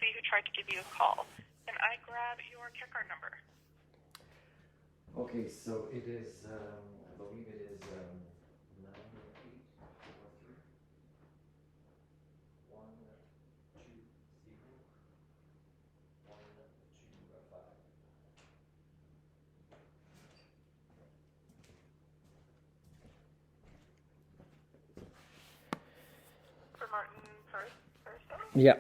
see who tried to give you a call. Can I grab your care card number? Okay, so it is, I believe it is 9843 120 125. For Martin Person? Yeah.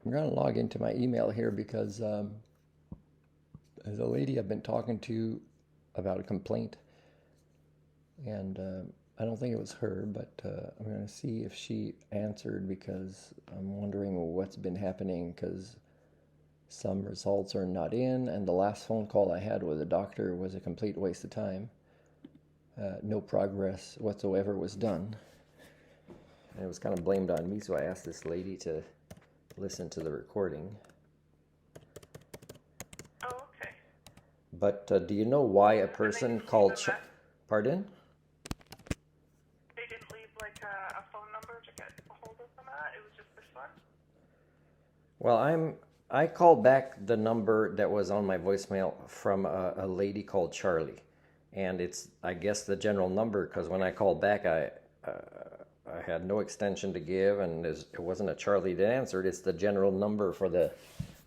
I'm going to log into my email here because there's a lady I've been talking to about a complaint. And I don't think it was her, but I'm going to see if she answered because I'm wondering what's been happening because some results are not in. And the last phone call I had with the doctor was a complete waste of time. No progress whatsoever was done. And it was kind of blamed on me, so I asked this lady to listen to the recording. Oh, okay. But do you know why a person called... Pardon? They didn't leave like a phone number to get a hold of them at? It was just this one? Well, I called back the number that was on my voicemail from a lady called Charlie. And it's, I guess, the general number, because when I called back, I had no extension to give, and it wasn't a Charlie that answered. It's the general number for the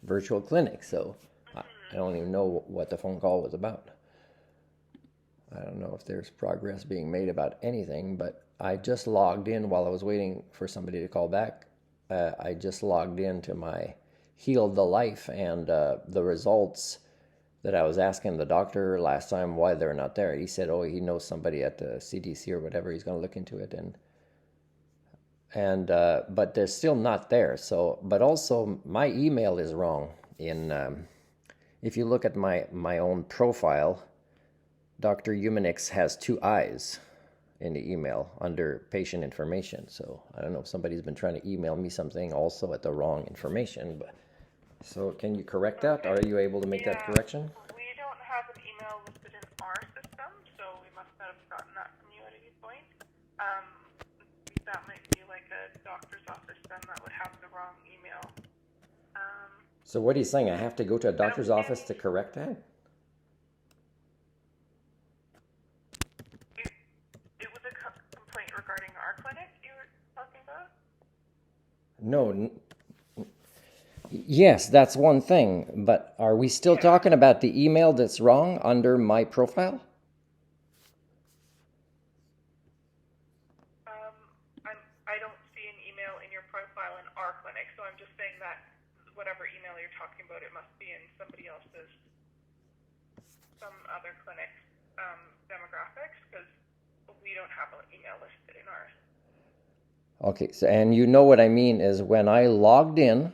virtual clinic, so I don't even know what the phone call was about. I don't know if there's progress being made about anything, but I just logged in while I was waiting for somebody to call back. I just logged into my Healed the Life, and the results that I was asking the doctor last time why they're not there. He said, oh, he knows somebody at the CDC or whatever. He's going to look into it, but they're still not there. So, but also my email is wrong. If you look at my own profile, Dr. Humanix has 2 eyes in the email under patient information. So I don't know if somebody's been trying to email me something also at the wrong information. But so can you correct that? Are you able to make that correction? We don't have an email listed in our system, so we must not have gotten that from you at any point. That might be like a doctor's office then that would have the wrong email. So what he's saying, I have to go to a doctor's office to correct that? It was a complaint regarding our clinic you were talking about? No. Yes, that's one thing. But are we still talking about the email that's wrong under my profile? I don't see an email in your profile in our clinic, so I'm just saying that whatever email you're talking about, it must be in somebody else's, some other clinic's demographics, because we don't have an email listed in ours. Okay, so and you know what I mean is when I logged in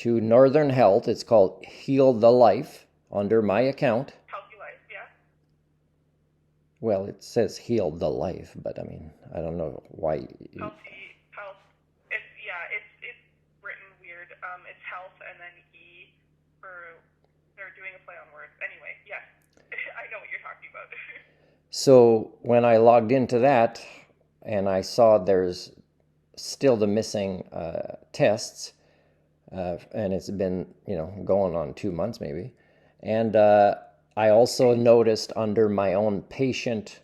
to Northern Health, it's called Heal the Life under my account. Healthy Life, yeah? Well, it says Heal the Life, but I mean, I don't know why. Health. It's written weird. It's health and then E for, they're doing a play on words. Anyway, yes, I know what you're talking about. So when I logged into that and I saw there's still the missing tests, and it's been, going on 2 months maybe. And I also noticed under my own patient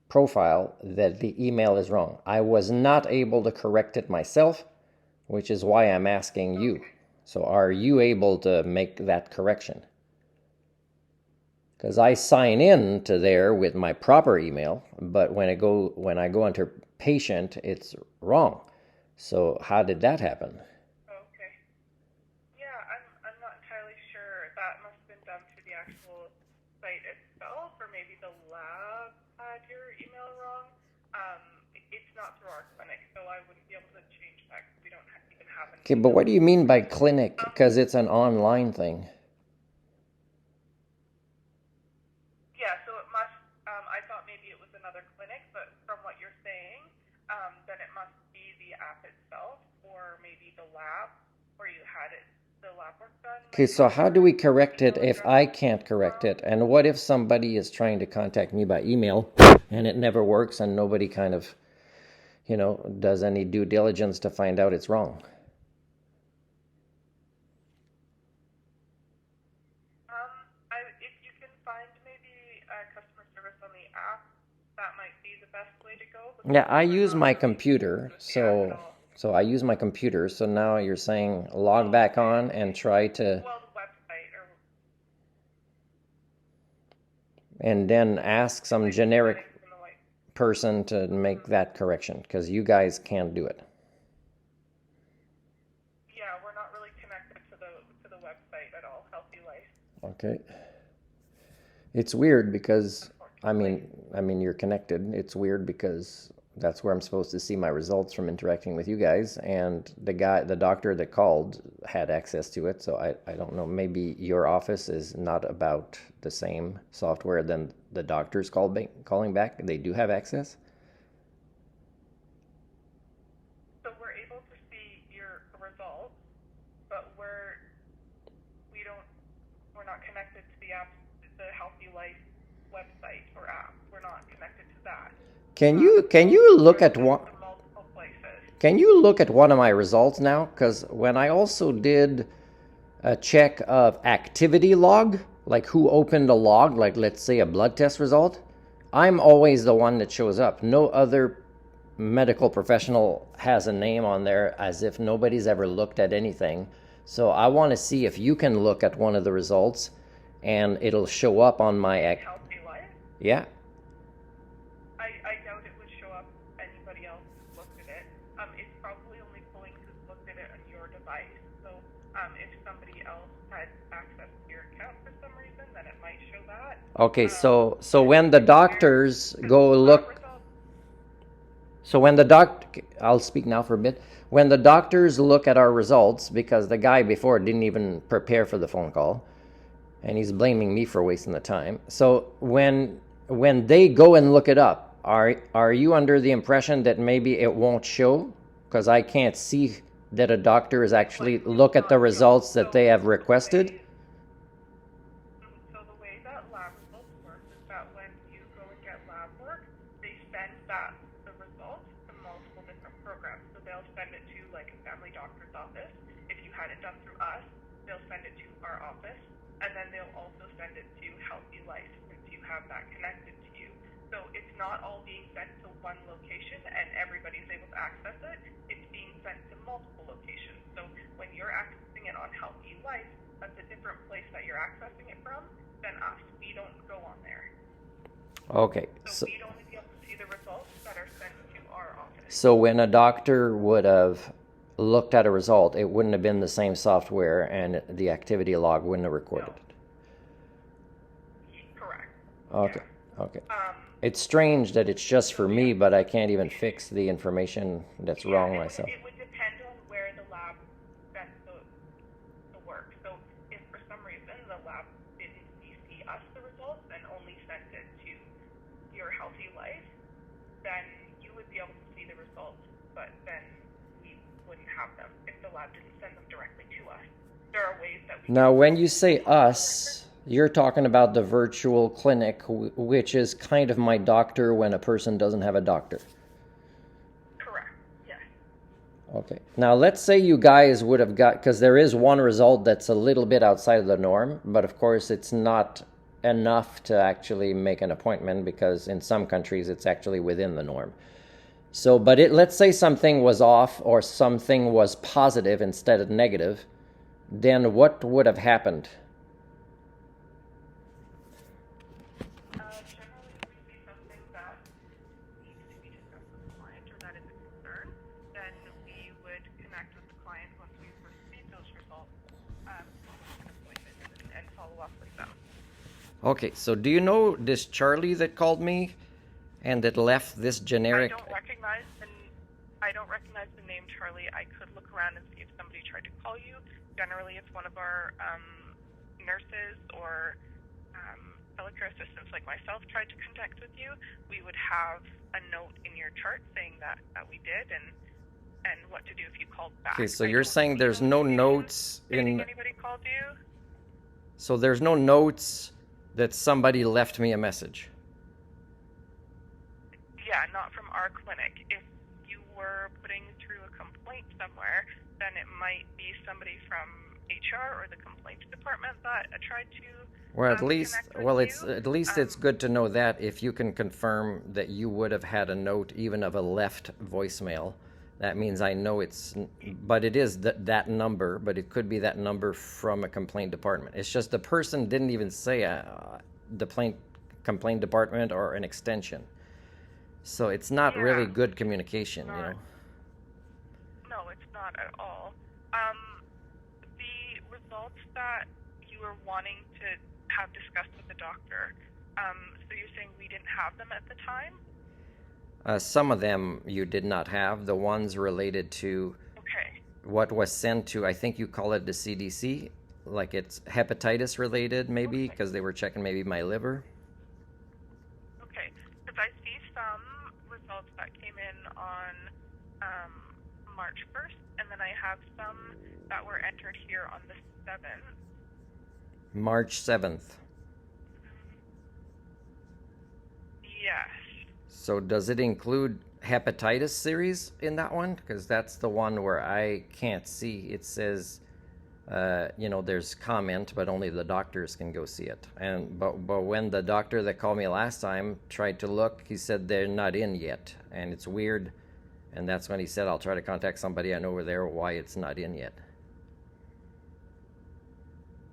profile that the email is wrong. I was not able to correct it myself, which is why I'm asking you. So are you able to make that correction? Because I sign in to there with my proper email, but when I go into patient, it's wrong. So how did that happen? Okay. Yeah, I'm not entirely sure. That must have been done through the actual site itself, or maybe the lab had your email wrong. It's not through our clinic, so I wouldn't be able to change that because we don't even have an. Okay, but what do you mean by clinic? Because it's an online thing. Yeah, so it must. I thought maybe it was another clinic, but from what you're saying, then it must be the app itself, or maybe the lab where you had it, the lab work done. Okay, so how do we correct it if I can't correct it? And what if somebody is trying to contact me by email and it never works and nobody kind of, does any due diligence to find out it's wrong? If you can find maybe customer service on the app, that might be the best way to go. Yeah, I use my computer, so I use my computer. So now you're saying log back on and try to, Well, the website or and then ask some generic person to make that correction, because you guys can't do it. yeah, we're not really connected to the website at all. Healthy Life. Okay. It's weird because I mean you're connected. It's weird because that's where I'm supposed to see my results from interacting with you guys, and the doctor that called had access to it. So I don't know, maybe your office is not about the same software than the doctors calling back. They do have access. So we're able to see your results, but we're not connected to the Healthy Life website or app. We're not connected to that. Can you look at one? Multiple places. Can you look at one of my results now? Because when I also did a check of activity log, like who opened a log, like let's say a blood test result, I'm always the one that shows up. No other medical professional has a name on there, as if nobody's ever looked at anything. So I want to see if you can look at one of the results and it'll show up on my Healthy Life? Yeah. I doubt it would show up anybody else who's looked at it. It's probably only pulling who's looked at it on your device. So if somebody else had access to your account for some reason, then it might show that. Okay, so when the doctors go look, I'll speak now for a bit. When the doctors look at our results, because the guy before didn't even prepare for the phone call, and he's blaming me for wasting the time. So when they go and look it up, are you under the impression that maybe it won't show? Because I can't see that a doctor is actually look at the results that they have requested. So the way that lab results work is that when you go and get lab work, they send the results to multiple different programs. So they'll send it to like a family doctor's office. If you had it done through us, they'll send it to our office, and then they'll also send it to Healthy Life since you have that connected to you. So it's not all being sent to one location and everybody's able to access it. It's being sent to multiple locations. So when you're accessing it on Healthy Life, that's a different place that you're accessing it from than us. We don't go on there. Okay. So we'd only be able to see the results that are sent to our office. So when a doctor would have looked at a result, it wouldn't have been the same software and the activity log wouldn't have recorded it. Correct. Okay. Yeah. Okay. It's strange that it's just for me, but I can't even fix the information that's wrong myself. It would depend on where the lab sent the work. So if for some reason the lab didn't CC us the results and only sent it to your Healthy Life, then you would be able to see the results, but then we wouldn't have them if the lab didn't send them directly to us. There are ways that we Now, when you say us, you're talking about the virtual clinic, which is kind of my doctor when a person doesn't have a doctor. Correct, yes. Okay. Now, let's say you guys would have got, because there is one result that's a little bit outside of the norm, but of course it's not enough to actually make an appointment, because in some countries it's actually within the norm. So, but let's say something was off or something was positive instead of negative, then what would have happened? Generally, if we see something that needs to be discussed with the client or that is a concern, then we would connect with the client once we've received those results, an appointment and follow up with them. Okay, so do you know this Charlie that called me and that left this generic? I don't recognize the name Charlie. I could look around and see if somebody tried to call you. Generally, it's one of our nurses or telecare assistants like myself tried to contact with you. We would have a note in your chart saying that we did, and and what to do if you called back. Okay, so I you're don't saying there's feel no you notes stating in. anybody called you. So there's no notes that somebody left me a message. Yeah, not from our clinic. If you were putting through a complaint somewhere, then it might be somebody from HR or the complaints department that tried to Well, at least, connect with well, you. it's good to know that if you can confirm that you would have had a note, even of a left voicemail, that means I know it's, but it is that number, but it could be that number from a complaint department. It's just the person didn't even say the complaint department or an extension. So it's not really Yeah. good communication, you Not- know. No, it's not at all. The results that you were wanting to have discussed with the doctor, so you're saying we didn't have them at the time? Some of them you did not have. The ones related to Okay. what was sent to, I think you call it the CDC, like it's hepatitis related, maybe, Okay. because they were checking maybe my liver. Okay, because I see some results that came in on March 1st, and then I have some that were entered here on the 7th. March 7th. Yes. So does it include hepatitis series in that one? Because that's the one where I can't see. It says, there's comment, but only the doctors can go see it. But when the doctor that called me last time tried to look, he said they're not in yet, and it's weird. And that's when he said, I'll try to contact somebody I know over there why it's not in yet.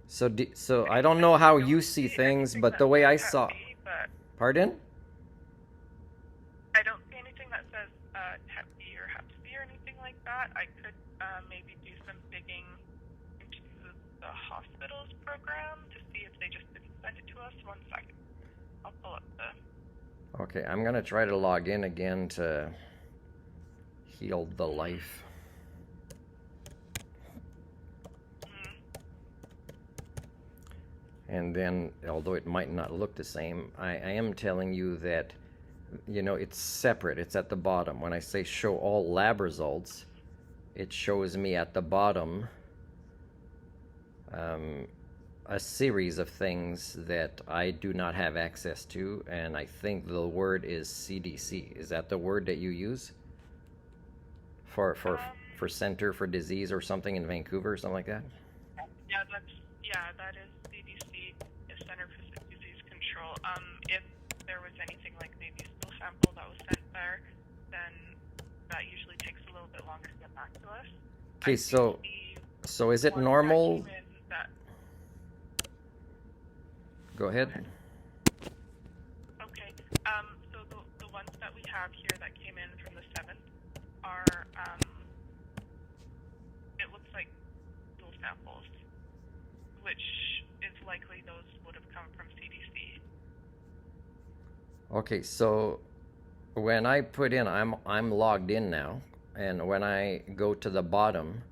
So I don't know how you see things, but the way I saw. Pardon? I don't see anything that says Hep B or Hep C or anything like that. I could maybe do some digging into the hospital's program to see if they just didn't send it to us. 1 second. I'll pull up the... Okay, I'm going to try to log in again to heal the life. And then, although it might not look the same, I am telling you that, it's separate. It's at the bottom. When I say show all lab results, it shows me at the bottom a series of things that I do not have access to, and I think the word is CDC. Is that the word that you use for Center for Disease or something in Vancouver or something like that? That is CDC, is Center for Disease Control. If there was anything like maybe a stool sample that was sent there, then that usually takes a little bit longer to get back to us. Okay, so is it normal? Go ahead. Okay. So the ones that we have here that came in from the 7th are, it looks like stool samples, which is likely those would have come from CDC. Okay, so when I put in, I'm logged in now, and when I go to the bottom,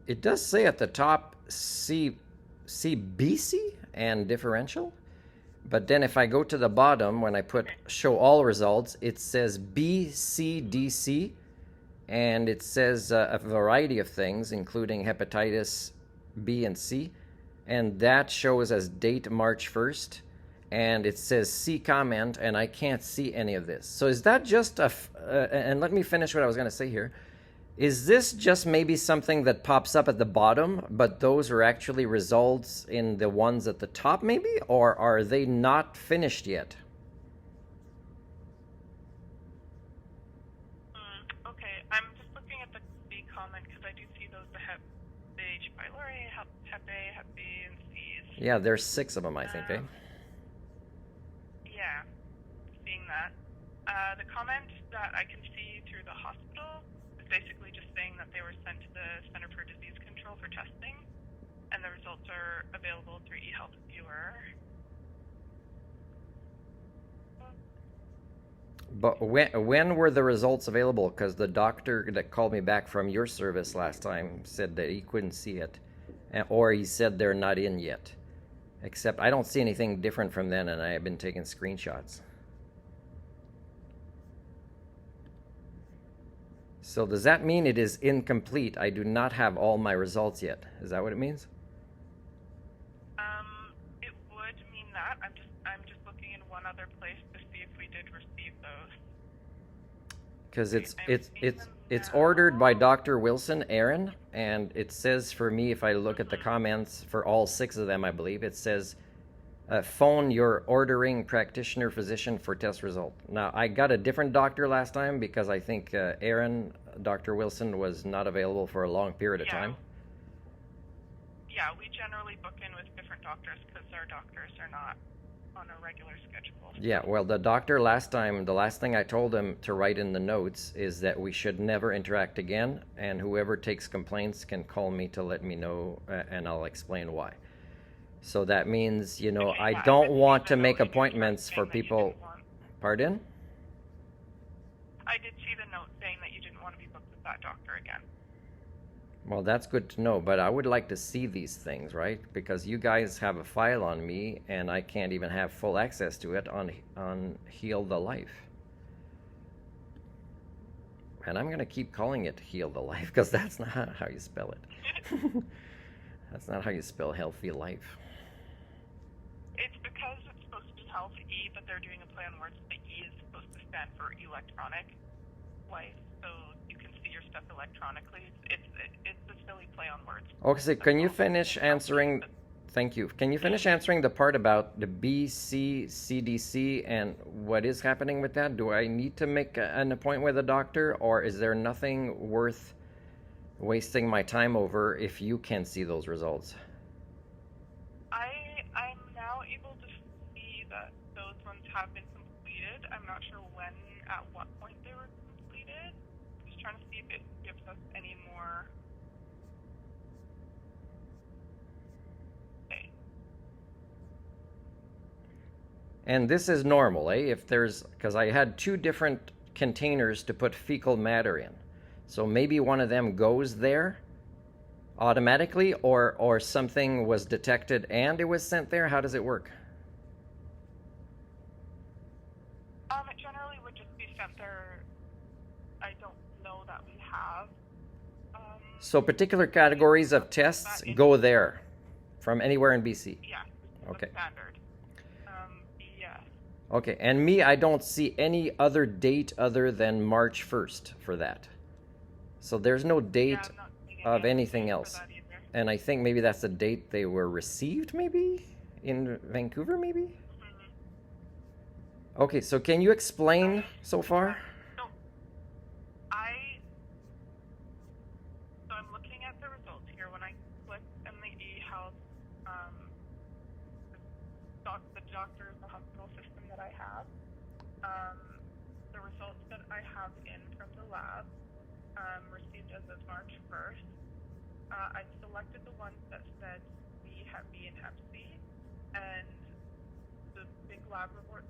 it does say at the top CBC and differential, but then if I go to the bottom, when I put show all results, it says BCDC, and it says a variety of things, including hepatitis B and C, and that shows as date March 1st, and it says C comment, and I can't see any of this. So is that just and let me finish what I was going to say here. Is this just maybe something that pops up at the bottom, but those are actually results in the ones at the top maybe, or are they not finished yet? Okay, I'm just looking at the B comment because I do see those, the H. pylori, Hep A, Hep B, and C's. Yeah, there's 6 of them, I think, eh? Yeah, seeing that. The comment that I can see through the hospital is basically just saying that they were sent to the Center for Disease Control for testing, and the results are available through eHealth Viewer. But when were the results available? Because the doctor that called me back from your service last time said that he couldn't see it, or he said they're not in yet. Except I don't see anything different from then, and I have been taking screenshots. So does that mean it is incomplete? I do not have all my results yet. Is that what it means? It would mean that. I'm just looking in one other place to see if we did receive those. Because Okay, I'm seeing them it's now. ordered by Dr. Wilson, Aaron, and it says for me, if I look at the comments for all 6 of them, I believe it says, phone your ordering practitioner physician for test result. Now, I got a different doctor last time because I think Aaron, Dr. Wilson, was not available for a long period of time. Yeah, we generally book in with different doctors because our doctors are not on a regular schedule. Yeah, well, the doctor last time, the last thing I told him to write in the notes is that we should never interact again, and whoever takes complaints can call me to let me know, and I'll explain why. So that means, you know, Okay, I yeah, don't I want did to see the make note in your appointments chart for saying that you people. didn't want- Pardon? I did see the note saying that you didn't want to be booked with that doctor again. Well, that's good to know, but I would like to see these things, right? Because you guys have a file on me, and I can't even have full access to it on Heal the Life. And I'm going to keep calling it Heal the Life because that's not how you spell it. That's not how you spell healthy life. It's because it's supposed to be health E, but they're doing a play on words. The E is supposed to stand for electronic life, so you can see your stuff electronically. It's a silly play on words. Okay, so can you finish answering? Thank you. Can you finish answering the part about the BC CDC and what is happening with that? Do I need to make an appointment with a doctor, or is there nothing worth wasting my time over if you can see those results? I'm now able to see that those ones have been completed. I'm not sure when, at what point they were completed. I'm just trying to see if it gives us any more. Okay. And this is normal, eh? If there's, because I had 2 different containers to put fecal matter in. So maybe one of them goes there automatically, or something was detected and it was sent there. How does it work? It generally would just be sent there. I don't know that we have. So particular categories of tests go there from anywhere in BC. Yeah. Okay. Standard. Yeah. Okay, and me, I don't see any other date other than March 1st for that. So there's no date Yeah, I'm not seeing of any anything for else. that either. And I think maybe that's the date they were received, maybe? In Vancouver, maybe? Mm-hmm. Okay, so can you explain so far? So I'm looking at the results here. When I click in the eHealth, the doctor, the hospital system that I have, the results that I have in from the lab, received as of March 1st. I selected the ones that said B, Hep B, and Hep C, and the big lab report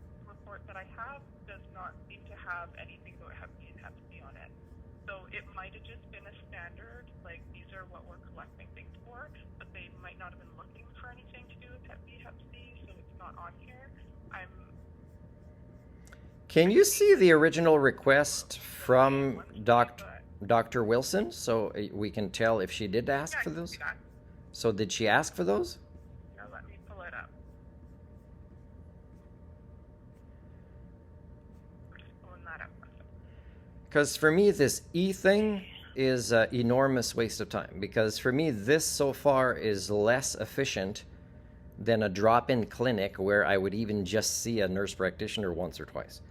that I have does not seem to have anything about Hep B and Hep C on it. So it might have just been a standard, like these are what we're collecting things for, but they might not have been looking for anything to do with Hep B, Hep C, so it's not on here. Can you see the original request from Dr. Wilson so we can tell if she did ask for those? So did she ask for those? Yeah, let me pull it up. We're just pulling that up. Because for me, this thing is an enormous waste of time. Because for me, this so far is less efficient than a drop-in clinic where I would even just see a nurse practitioner once or twice.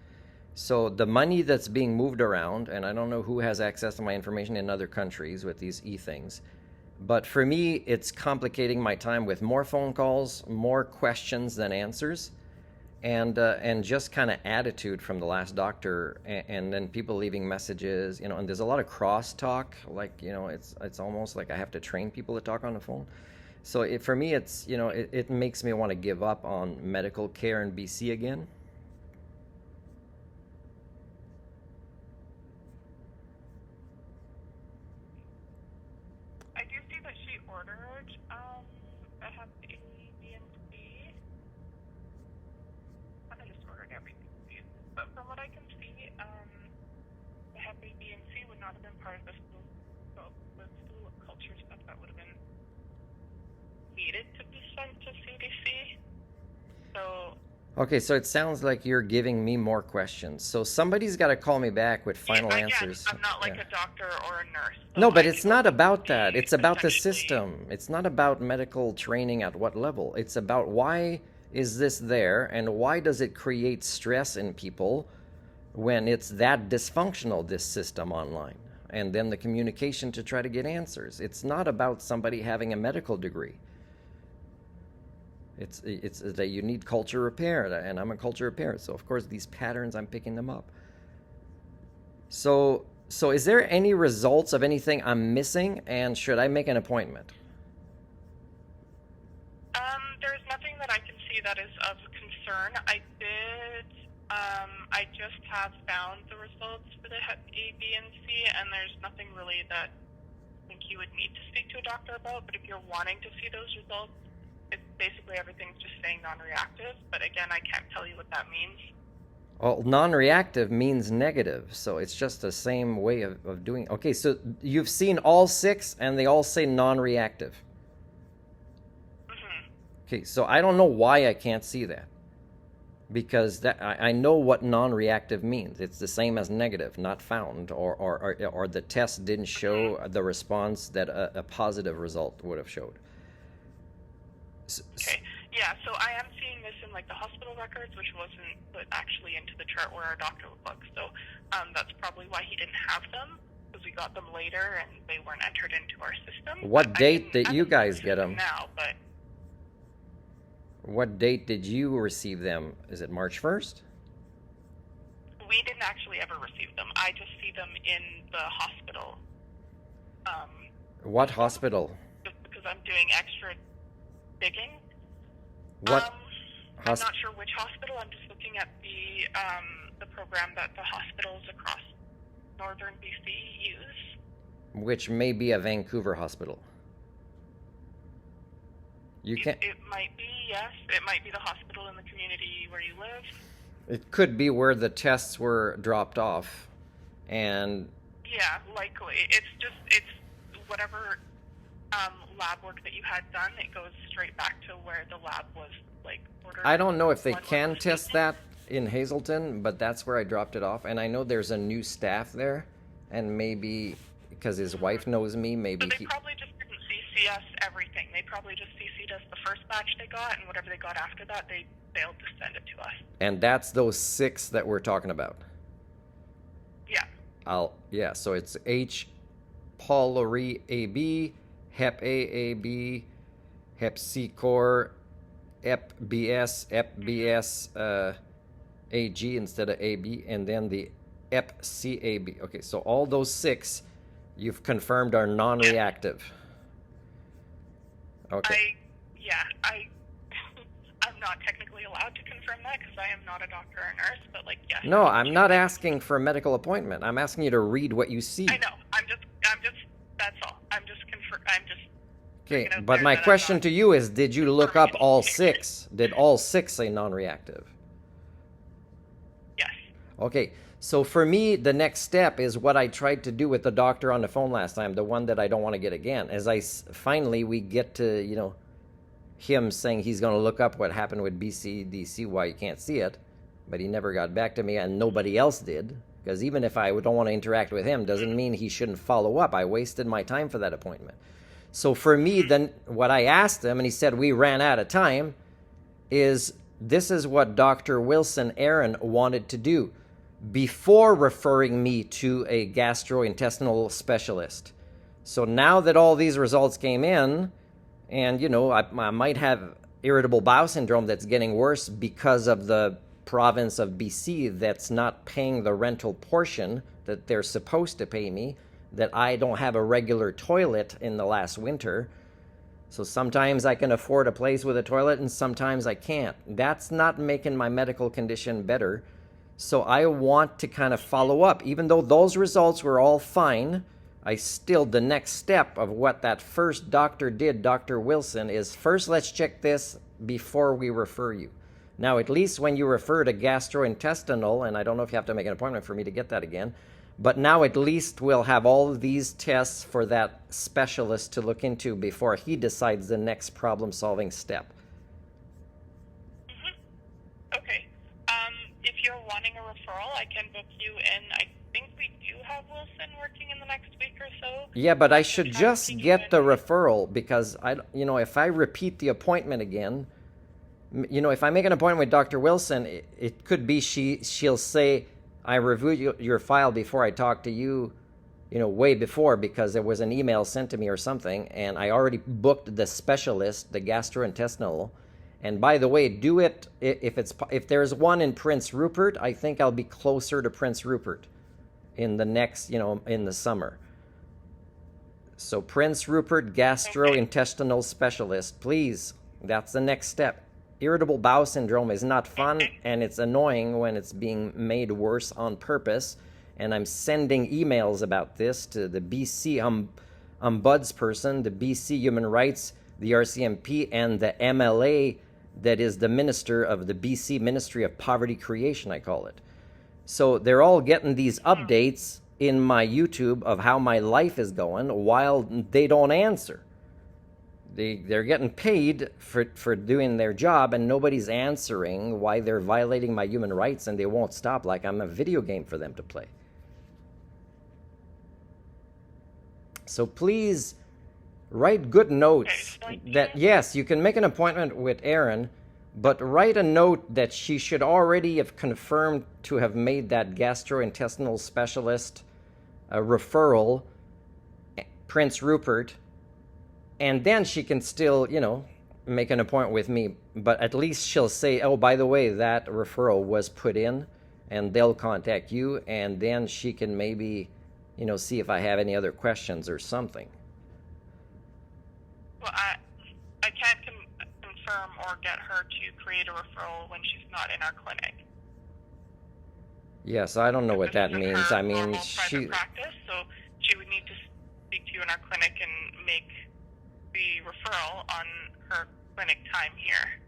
So the money that's being moved around, and I don't know who has access to my information in other countries with these things, but for me, it's complicating my time with more phone calls, more questions than answers, and just kind of attitude from the last doctor, and then people leaving messages, you know, and there's a lot of crosstalk, like, you know, it's almost like I have to train people to talk on the phone. So for me, it's, you know, it makes me want to give up on medical care in BC again. I do see that she ordered a Hep A, B, and C. I just ordered everything. But from what I can see, the Hep A, B, and C would not not have been part of the stool culture stuff that would have been needed to be sent to CDC. So. Okay, so it sounds like you're giving me more questions. So somebody's got to call me back with final answers. I'm not like a doctor or a nurse. So no, but it's not about that. It's about the system. It's not about medical training at what level. It's about why is this there and why does it create stress in people when it's that dysfunctional, this system online, and then the communication to try to get answers. It's not about somebody having a medical degree. It's that you need culture repair, and I'm a culture repair, so of course these patterns, I'm picking them up. So is there any results of anything I'm missing, and should I make an appointment? There's nothing that I can see that is of concern. I just have found the results for the Hep A, B, and C, and there's nothing really that I think you would need to speak to a doctor about, but if you're wanting to see those results, it's basically everything's just saying non-reactive, but again, I can't tell you what that means. Well, non-reactive means negative, so it's just the same way of doing. Okay, so you've seen all 6, and they all say non-reactive. Mm-hmm. Okay, so I don't know why I can't see that, because I know what non-reactive means. It's the same as negative, not found, or the test didn't show the response that a positive result would have showed. Okay. Yeah, so I am seeing this in like the hospital records, which wasn't put actually into the chart where our doctor would look. So that's probably why he didn't have them, because we got them later and they weren't entered into our system. What date did you guys get them? Now, but what date did you receive them? Is it March 1st? We didn't actually ever receive them. I just see them in the hospital. What hospital? Just because I'm doing extra digging. What? I'm not sure which hospital. I'm just looking at the program that the hospitals across northern BC use. Which may be a Vancouver hospital. You can't. It might be, yes. It might be the hospital in the community where you live. It could be where the tests were dropped off, and. Yeah, likely. It's whatever lab work that you had done. It goes straight back to where the lab was ordered. I don't know if they can test that in Hazelton, but that's where I dropped it off. And I know there's a new staff there, and maybe because his wife knows me, maybe so they probably just didn't CC us everything. They probably just CC'd us the first batch they got, and whatever they got after that, they failed to send it to us. And that's those 6 that we're talking about. Yeah. So it's H. pylori AB, Hep A AB, Hep C core, Hep BS, Hep BS AG instead of AB, and then the Hep C AB. Okay, so all those 6 you've confirmed are non-reactive. Okay. I'm not technically allowed to confirm that because I am not a doctor or a nurse, but yes. No, I'm not asking for a medical appointment. I'm asking you to read what you see. I know. I'm just. That's all. I'm just. Okay, but my question to you is, did you look up all 6? Did all 6 say non-reactive? Yes. Okay, so for me, the next step is what I tried to do with the doctor on the phone last time, the one that I don't want to get again, as finally we get to, him saying he's going to look up what happened with BCDC, why you can't see it, but he never got back to me, and nobody else did, because even if I don't want to interact with him, doesn't mean he shouldn't follow up. I wasted my time for that appointment. So for me, then what I asked him, and he said we ran out of time, is this is what Dr. Wilson Aaron wanted to do before referring me to a gastrointestinal specialist. So now that all these results came in, and, I might have irritable bowel syndrome that's getting worse because of the province of BC that's not paying the rental portion that they're supposed to pay me, that I don't have a regular toilet in the last winter. So sometimes I can afford a place with a toilet and sometimes I can't. That's not making my medical condition better. So I want to kind of follow up. Even though those results were all fine, the next step of what that first doctor did, Dr. Wilson, is first let's check this before we refer you. Now, at least when you refer to gastrointestinal, and I don't know if you have to make an appointment for me to get that again, But now at least we'll have all of these tests for that specialist to look into before he decides the next problem-solving step. Okay. If you're wanting a referral, I can book you in. I think we do have Wilson working in the next week or so. Yeah, but I should just get the referral because if I repeat the appointment again, if I make an appointment with Dr. Wilson, it could be she'll say, I reviewed your file before I talked to you, way before because there was an email sent to me or something, and I already booked the specialist, the gastrointestinal. And by the way, do it if there's one in Prince Rupert. I think I'll be closer to Prince Rupert in the next, in the summer. So Prince Rupert gastrointestinal specialist, please. That's the next step. Irritable bowel syndrome is not fun, and it's annoying when it's being made worse on purpose. And I'm sending emails about this to the BC ombudsperson, the BC Human Rights, the RCMP, and the MLA, that is the minister of the BC Ministry of Poverty Creation, I call it. So they're all getting these updates in my YouTube of how my life is going while they don't answer. They're getting paid for doing their job, and nobody's answering why they're violating my human rights, and they won't stop like I'm a video game for them to play. So please write good notes that, yes, you can make an appointment with Erin, but write a note that she should already have confirmed to have made that gastrointestinal specialist a referral, Prince Rupert, and then she can still, make an appointment with me. But at least she'll say, oh, by the way, that referral was put in, and they'll contact you, and then she can maybe, see if I have any other questions or something. Well, I can't confirm or get her to create a referral when she's not in our clinic. Yes, I don't know what that means. I mean, private practice, so she would need to speak to you in our clinic and make the referral on her clinic time here.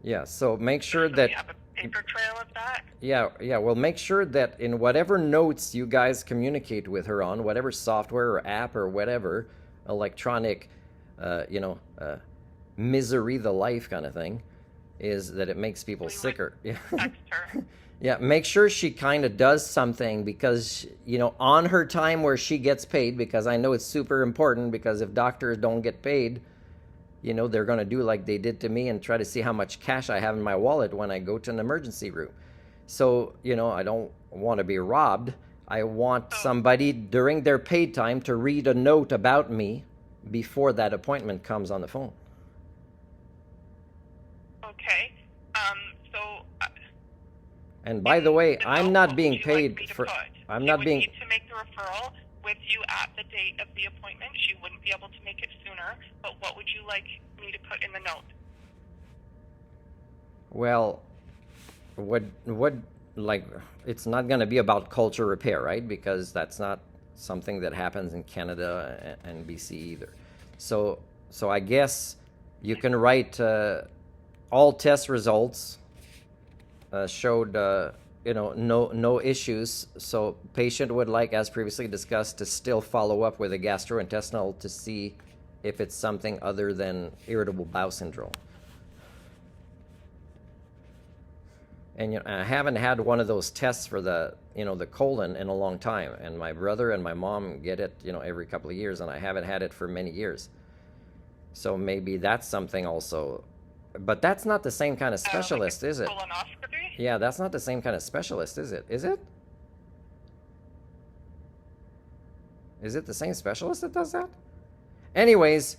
Yeah, so make sure So that... we have a paper trail of that? Yeah, well, make sure that in whatever notes you guys communicate with her on, whatever software or app or whatever, electronic, misery the life kind of thing, is that it makes people sicker. Yeah. Text her. Yeah, make sure she kind of does something because, on her time where she gets paid, because I know it's super important, because if doctors don't get paid, they're going to do like they did to me and try to see how much cash I have in my wallet when I go to an emergency room. So, I don't want to be robbed. I want somebody during their paid time to read a note about me before that appointment comes on the phone. Okay. And by the way, I'm not being paid for... I'm not being... She would need to make the referral with you at the date of the appointment. She wouldn't be able to make it sooner. But what would you like me to put in the note? Well, it's not going to be about culture repair, right? Because that's not something that happens in Canada and BC either. So I guess you can write all test results showed no issues. So patient would like, as previously discussed, to still follow up with a gastrointestinal to see if it's something other than irritable bowel syndrome. And I haven't had one of those tests for the colon in a long time, and my brother and my mom get it every couple of years, and I haven't had it for many years. So maybe that's something also. But that's not the same kind of specialist, is it? Colonoscopy? Yeah, that's not the same kind of specialist, is it? Is it? Is it the same specialist that does that? Anyways,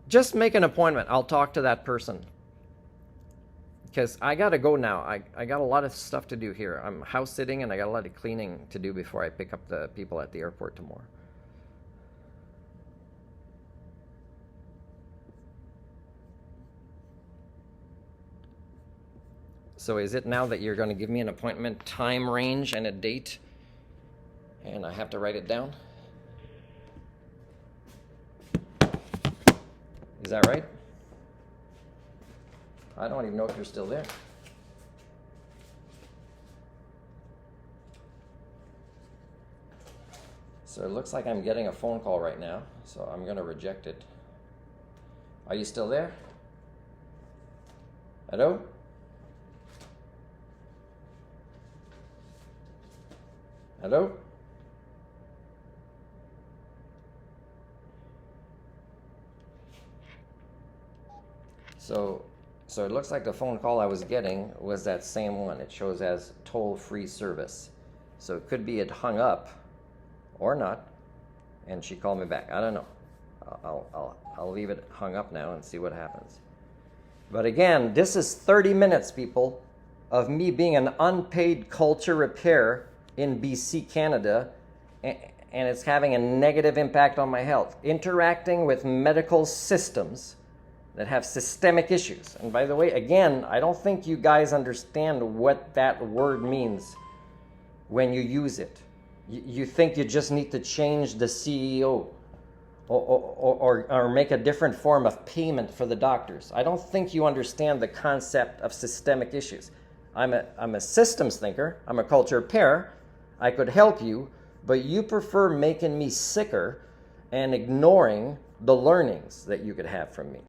just make an appointment. I'll talk to that person. Because I got to go now. I got a lot of stuff to do here. I'm house sitting, and I got a lot of cleaning to do before I pick up the people at the airport tomorrow. So is it now that you're going to give me an appointment time range and a date, and I have to write it down? Is that right? I don't even know if you're still there. So it looks like I'm getting a phone call right now, so I'm going to reject it. Are you still there? Hello? Hello? So it looks like the phone call I was getting was that same one. It shows as toll-free service. So it could be it hung up or not, and she called me back. I don't know. I'll leave it hung up now and see what happens. But again, this is 30 minutes, people, of me being an unpaid culture repair in BC, Canada, and it's having a negative impact on my health. Interacting with medical systems that have systemic issues. And by the way, again, I don't think you guys understand what that word means when you use it. You think you just need to change the CEO or make a different form of payment for the doctors. I don't think you understand the concept of systemic issues. I'm a systems thinker. I'm a culture repair. I could help you, but you prefer making me sicker and ignoring the learnings that you could have from me.